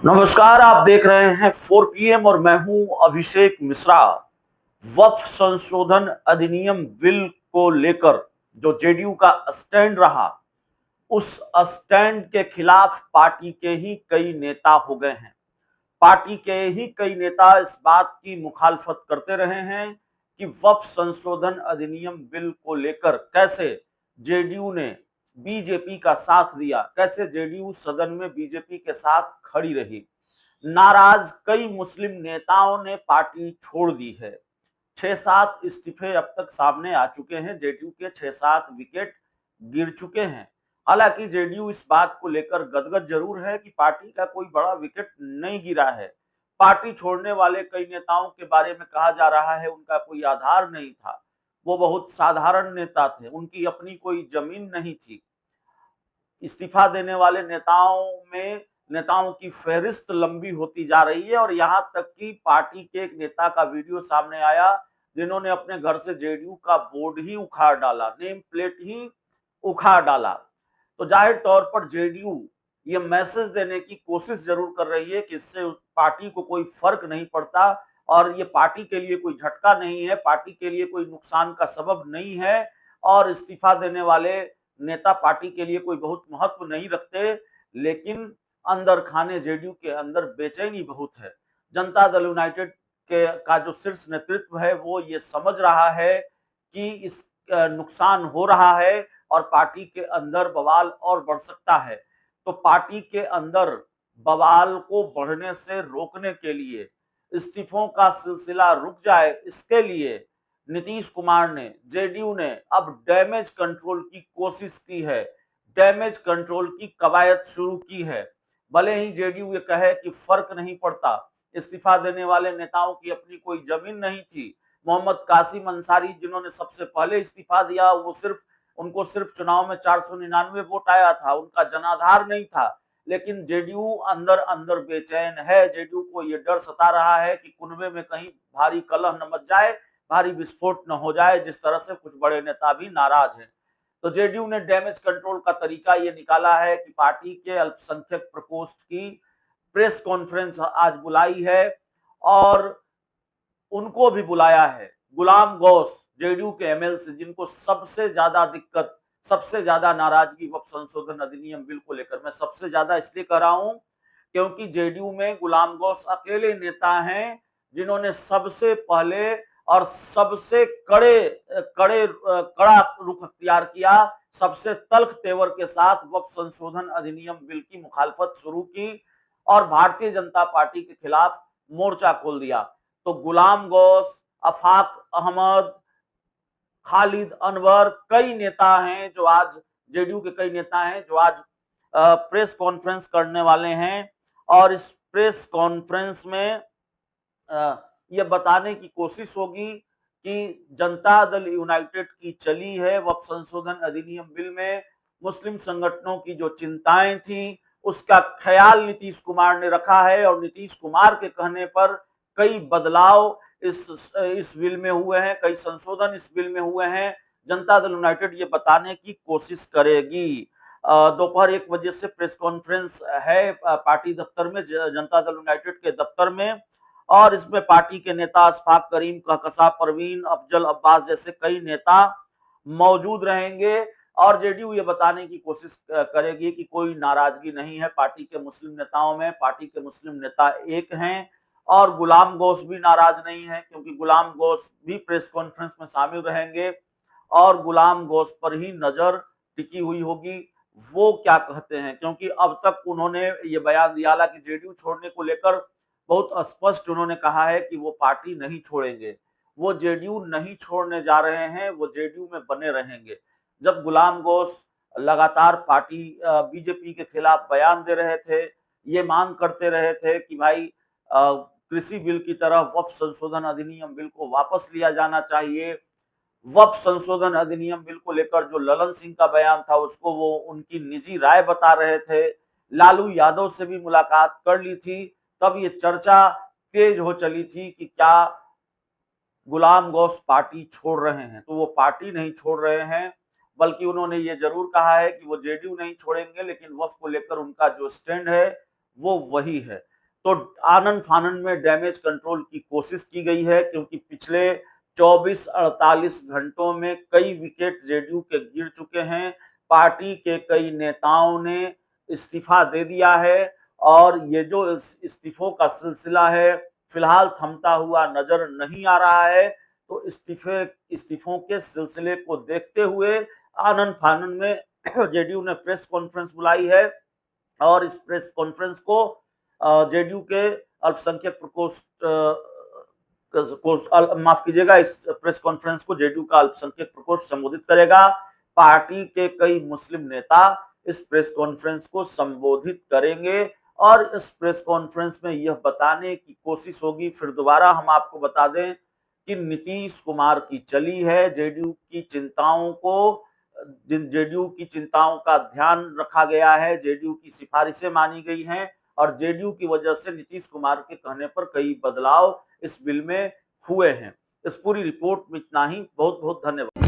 नमस्कार। आप देख रहे हैं 4 PM और मैं हूं अभिषेक मिश्रा। वक्फ संशोधन अधिनियम बिल को लेकर जो जेडीयू का स्टैंड रहा, उस स्टैंड के खिलाफ पार्टी के ही कई नेता हो गए हैं। पार्टी के ही कई नेता इस बात की मुखालफत करते रहे हैं कि वक्फ संशोधन अधिनियम बिल को लेकर कैसे जेडीयू ने बीजेपी का साथ दिया, कैसे जेडीयू सदन में बीजेपी के साथ खड़ी रही। नाराज कई मुस्लिम नेताओं ने पार्टी छोड़ दी है। 6-7 इस्तीफे अब तक सामने आ चुके हैं। जेडीयू के 6-7 विकेट गिर चुके हैं। हालांकि जेडीयू इस बात को लेकर गदगद जरूर है कि पार्टी का कोई बड़ा विकेट नहीं गिरा है। पार्टी छोड़ने वाले कई नेताओं के बारे में कहा जा रहा है उनका कोई आधार नहीं था, वो बहुत साधारण नेता थे, उनकी अपनी कोई जमीन नहीं थी। इस्तीफा देने वाले नेताओं की फहरिस्त लंबी होती जा रही है और यहां तक कि पार्टी के एक नेता का वीडियो सामने आया जिन्होंने अपने घर से जेडीयू का बोर्ड ही उखाड़ डाला, नेम प्लेट ही उखाड़ डाला। तो जाहिर तौर पर जेडीयू ये मैसेज देने की कोशिश जरूर कर रही है कि इससे पार्टी को कोई फर्क नहीं पड़ता और ये पार्टी के लिए कोई झटका नहीं है, पार्टी के लिए कोई नुकसान का सबब नहीं है और इस्तीफा देने वाले नेता पार्टी के लिए कोई बहुत महत्व नहीं रखते। लेकिन अंदर खाने जेडीयू के अंदर बेचैनी बहुत है। जनता दल यूनाइटेड के का जो शीर्ष नेतृत्व है वो ये समझ रहा है कि इस नुकसान हो रहा है और पार्टी के अंदर बवाल और बढ़ सकता है। तो पार्टी के अंदर बवाल को बढ़ने से रोकने के लिए, इस्तीफों का सिलसिला रुक जाए, इसके लिए नीतीश कुमार ने, जेडीयू ने अब डैमेज कंट्रोल की कोशिश की है, डैमेज कंट्रोल की कवायद शुरू की है। भले ही जेडीयू ये कहे कि फर्क नहीं पड़ता, इस्तीफा देने वाले नेताओं की अपनी कोई जमीन नहीं थी। मोहम्मद कासिम अंसारी जिन्होंने सबसे पहले इस्तीफा दिया, उनको सिर्फ चुनाव में 499 वोट आया था, उनका जनाधार नहीं था। लेकिन जेडीयू अंदर अंदर बेचैन है। जेडीयू को यह डर सता रहा है कि कुनबे में कहीं भारी कलह न मच जाए, भारी विस्फोट न हो जाए, जिस तरह से कुछ बड़े नेता भी नाराज हैं। तो जेडीयू ने डैमेज कंट्रोल का तरीका ये निकाला है कि पार्टी के अल्पसंख्यक प्रकोष्ठ की प्रेस कॉन्फ्रेंस आज बुलाई है और उनको भी बुलाया है। गुलाम गौस, जेडीयू के एमएलसी जिनको सबसे ज्यादा दिक्कत, सबसे ज्यादा नाराजगी वक्फ संशोधन अधिनियम बिल को लेकर, मैं सबसे ज्यादा इसलिए कह रहा हूं क्योंकि जेडीयू में गुलाम गौस अकेले नेता हैं जिन्होंने सबसे पहले और सबसे कड़ा रुख अख्तियार किया, सबसे तल्ख तेवर के साथ वक्फ संशोधन अधिनियम बिल की मुखालफत शुरू की और भारतीय जनता पार्टी के खिलाफ मोर्चा खोल दिया। तो गुलाम गौस, अफाक अहमद, खालिद अनवर, कई नेता हैं जो आज, जेडीयू के कई नेता हैं जो आज प्रेस कॉन्फ्रेंस करने वाले हैं और इस प्रेस कॉन्फ्रेंस में ये बताने की कोशिश होगी कि जनता दल यूनाइटेड की चली है वक्फ संशोधन अधिनियम बिल में मुस्लिम संगठनों की जो चिंताएं थी उसका ख्याल नीतीश कुमार ने रखा है और नीतीश कुमार के कहने पर कई बदलाव इस बिल में हुए हैं, कई संशोधन इस बिल में हुए हैं। जनता दल यूनाइटेड ये बताने की कोशिश करेगी। दोपहर 1 बजे से प्रेस कॉन्फ्रेंस है पार्टी दफ्तर में, जनता दल यूनाइटेड के दफ्तर में, और इसमें पार्टी के नेता अशफाक करीम, कहकशा परवीन, अफजल अब्बास जैसे कई नेता मौजूद रहेंगे और जेडीयू ये बताने की कोशिश करेगी कि कोई नाराजगी नहीं है पार्टी के मुस्लिम नेताओं में, पार्टी के मुस्लिम नेता एक हैं और गुलाम गौस भी नाराज नहीं है क्योंकि गुलाम गौस भी प्रेस कॉन्फ्रेंस में शामिल रहेंगे और गुलाम गौस पर ही नजर टिकी हुई होगी वो क्या कहते हैं, क्योंकि अब तक उन्होंने ये बयान दिया कि जेडीयू छोड़ने को लेकर बहुत स्पष्ट उन्होंने कहा है कि वो पार्टी नहीं छोड़ेंगे, वो जेडीयू नहीं छोड़ने जा रहे हैं, वो जेडीयू में बने रहेंगे। जब गुलाम गौस लगातार पार्टी बीजेपी के खिलाफ बयान दे रहे थे, ये मांग करते रहे थे कि भाई कृषि बिल की तरह वक्फ संशोधन अधिनियम बिल को वापस लिया जाना चाहिए। वक्फ संशोधन अधिनियम बिल को लेकर जो ललन सिंह का बयान था उसको वो उनकी निजी राय बता रहे थे। लालू यादव से भी मुलाकात कर ली थी, तब ये चर्चा तेज हो चली थी कि क्या गुलाम गौस पार्टी छोड़ रहे हैं। तो वो पार्टी नहीं छोड़ रहे हैं, बल्कि उन्होंने ये जरूर कहा है कि वो जेडीयू नहीं छोड़ेंगे लेकिन वक्फ को लेकर उनका जो स्टैंड है वो वही है। तो आनन फानन में डैमेज कंट्रोल की कोशिश की गई है, क्योंकि पिछले 24-48 घंटों में कई विकेट जेडीयू के गिर चुके हैं। पार्टी के कई नेताओं ने इस्तीफा दे दिया है और ये जो इस्तीफों का सिलसिला है फिलहाल थमता हुआ नजर नहीं आ रहा है। तो इस्तीफों के सिलसिले को देखते हुए आनन फानन में जेडीयू ने प्रेस कॉन्फ्रेंस बुलाई है और इस प्रेस कॉन्फ्रेंस को जेडीयू के अल्पसंख्यक प्रकोष्ठ माफ कीजिएगा, इस प्रेस कॉन्फ्रेंस को जेडीयू का अल्पसंख्यक प्रकोष्ठ संबोधित करेगा। पार्टी के कई मुस्लिम नेता इस प्रेस कॉन्फ्रेंस को संबोधित करेंगे और इस प्रेस कॉन्फ्रेंस में यह बताने की कोशिश होगी, फिर दोबारा हम आपको बता दें कि नीतीश कुमार की चली है। जेडीयू की चिंताओं का ध्यान रखा गया है, जेडीयू की सिफारिशें मानी गई हैं और जेडीयू की वजह से नीतीश कुमार के कहने पर कई बदलाव इस बिल में हुए हैं। इस पूरी रिपोर्ट में इतना ही। बहुत बहुत धन्यवाद।